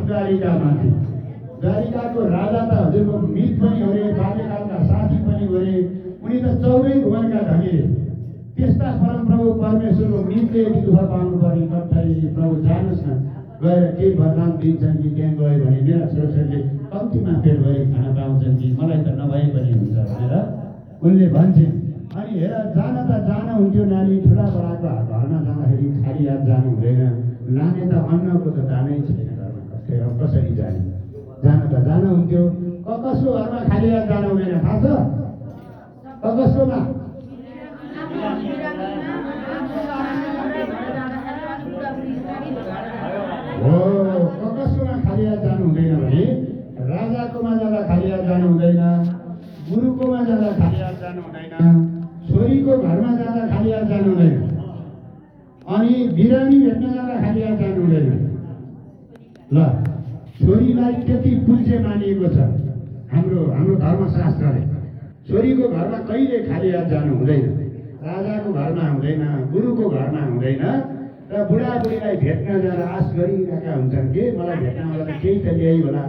द्वारिकामाथि। द्वारिकाको राजा त हजुरको मित पनि हो रे, बाल्यकालका साथी पनि हो रे, उनी त 14 भुवनका धनी रे। त्यस्ता परमप्रभु परमेश्वरको मितले यति दुःख पाउनु पर्ने कठै। प्रभु जानुहोस् न, गएर के वरदान दिन्छन् कि त्यहाँ गयो भने मेरा छोराछोरीले कम्तीमा पेट भरि खान पाउँछन् कि मलाई त नभए पनि हुन्छ भनेर उनले भन्छन्। अनि हेर, जान त जान हुन्थ्यो नानी, ठुला बडाको घरमा जाँदाखेरि खाली हात जानु हुँदैन। लाने त अन्नको त दानै छैन घरमा, कसरी जाने? जान त जान हुन्थ्यो। कसको घरमा खाली हात जानु हुँदैन थाहा छ? कसकोमा? हो, कसकोमा खाली हात जानु हुँदैन भने राजाकोमा जाँदा खाली हात जानु हुँदैन, गुरुकोमा जाँदा खाली हात जानु हुँदैन, छोरीको घरमा जाँदा खाली हात जानु हुँदैन, अनि बिरामी भेट्न जाँदा खाली हात जानु हुँदैन। ल, छोरीलाई त्यति पूज्य मानिएको छ हाम्रो धर्मशास्त्रले। छोरीको घरमा कहिले खाली हात जानु हुँदैन, राजाको घरमा हुँदैन, गुरुको घरमा हुँदैन। र बुढाबुढीलाई भेट्न जाँदा आश गरिरहेका हुन्छन् कि मलाई भेट्न आउँदा केही त ल्याइ होला।